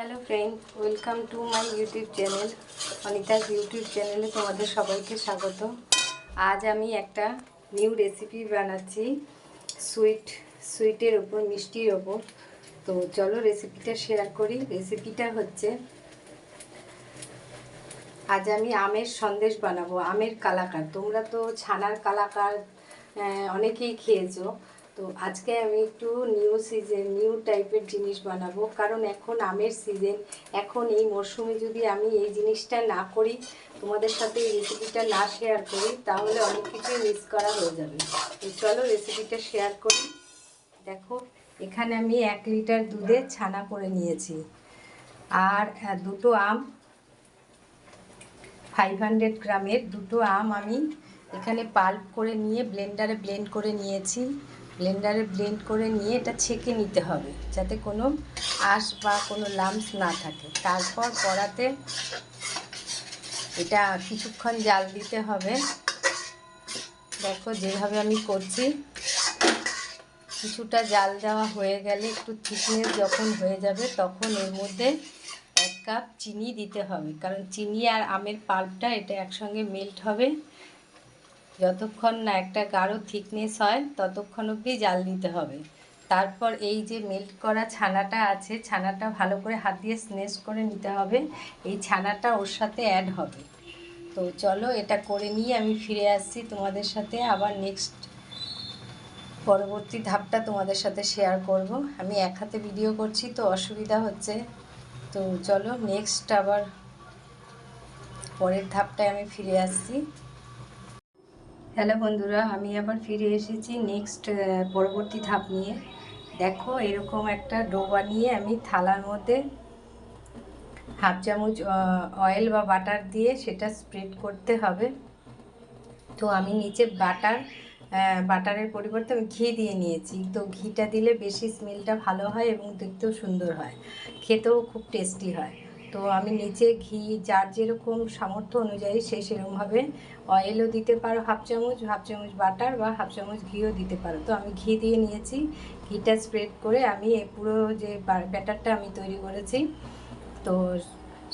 Hello friend, welcome to my YouTube channel. Anita's YouTube চ্যানেলে তোমাদের সবাইকে স্বাগত। আজ আমি একটা নিউ রেসিপি বানাচ্ছি সুইটের ওপর, মিষ্টির ওপর। তো চলো রেসিপিটা শেয়ার করি। রেসিপিটা হচ্ছে, আজ আমি আমের সন্দেশ বানাবো, আমের কালাকাঁদ। তোমরা তো ছানার কালাকাঁদ অনেকেই খেয়েছো। তো আজকে আমি একটু নিউ টাইপের জিনিস বানাবো, কারণ এখন আমের সিজন। এখন এই মরশুমে যদি আমি এই জিনিসটা না করি, তোমাদের সাথে এই রেসিপিটা না শেয়ার করি, তাহলে অনেক কিছুই মিস করা হয়ে যাবে। তো চলো রেসিপিটা শেয়ার করি। দেখো, এখানে আমি 1 লিটার দুধে ছানা করে নিয়েছি, আর দুটো আম, 500 গ্রামের দুটো আম আমি এখানে পাল্প করে নিয়ে ব্লেন্ডারে ব্লেন্ড করে নিয়েছি। ব্লেন্ডারে ব্লেন্ড করে নিয়ে এটা ছেঁকে নিতে হবে, যাতে কোনো আঁশ বা কোনো লাম্পস না থাকে। তারপর কড়াতে এটা কিছুক্ষণ জাল দিতে হবে। দেখো যেভাবে আমি করছি, কিছুটা জাল দেওয়া হয়ে গেলে, একটু থিকনেস যখন হয়ে যাবে, তখন এর মধ্যে 1 কাপ চিনি দিতে হবে, কারণ চিনি আর আমের পাল্পটা এটা একসঙ্গে মেল্ট হবে। যতক্ষণ না একটা গাঢ় থিকনেস হয়, ততক্ষণ অবধি জাল দিতে হবে। তারপর এই যে মেল্ট করা ছানাটা আছে, ছানাটা ভালো করে হাত দিয়ে স্ম্যাশ করে নিতে হবে। এই ছানাটা ওর সাথে অ্যাড হবে। তো চলো এটা করে নিয়ে আমি ফিরে আসছি তোমাদের সাথে। আবার পরবর্তী ধাপটা তোমাদের সাথে শেয়ার করব। আমি এক হাতে ভিডিও করছি তো অসুবিধা হচ্ছে। তো চলো আবার পরের ধাপটায় আমি ফিরে আসছি। হ্যালো বন্ধুরা, আমি আবার ফিরে এসেছি পরবর্তী ধাপ নিয়ে। দেখো, এরকম একটা ডো বানিয়ে আমি থালার মধ্যে 1/2 চামচ অয়েল বা বাটার দিয়ে সেটা স্প্রেড করতে হবে। তো আমি নিচে বাটারের পরিবর্তে আমি ঘি দিয়ে নিয়েছি। তো ঘিটা দিলে বেশি স্মেলটা ভালো হয় এবং দেখতেও সুন্দর হয়, খেতেও খুব টেস্টি হয়। তো আমি নিচে ঘি, যার যেরকম সামর্থ্য অনুযায়ী সেরকমভাবে অয়েলও দিতে পারো, 1/2 চামচ বাটার বা 1/2 চামচ ঘিও দিতে পারো। তো আমি ঘি দিয়ে নিয়েছি। ঘিটা স্প্রেড করে আমি পুরো যে ব্যাটারটা আমি তৈরি করেছি, তো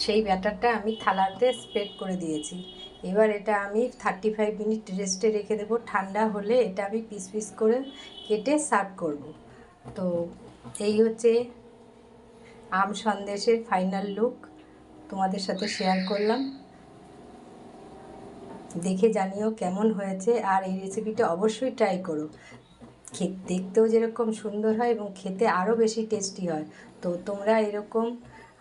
সেই ব্যাটারটা আমি থালাতে স্প্রেড করে দিয়েছি। এবার এটা আমি 35 মিনিট রেস্টে রেখে দেবো। ঠান্ডা হলে এটা আমি পিস পিস করে কেটে সার্ভ করব। তো এই হচ্ছে আম সন্দেশের ফাইনাল লুক, তোমাদের সাথে শেয়ার করলাম। দেখে জানিও কেমন হয়েছে, আর এই রেসিপিটা অবশ্যই ট্রাই করো। দেখতেও যেরকম সুন্দর হয় এবং খেতে আরও বেশি টেস্টি হয়। তো তোমরা এরকম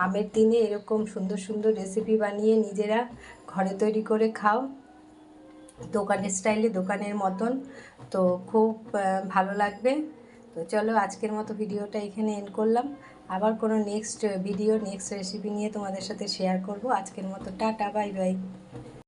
আমের দিনে এরকম সুন্দর সুন্দর রেসিপি বানিয়ে নিজেরা ঘরে তৈরি করে খাও, দোকানের স্টাইলে, দোকানের মতন। তো খুব ভালো লাগবে। তো চলো আজকের মতো ভিডিওটা এখানে এন্ড করলাম। আবার কোনো নেক্সট রেসিপি নিয়ে তোমাদের সাথে শেয়ার করব। আজকের মতো টাটা, বাই বাই।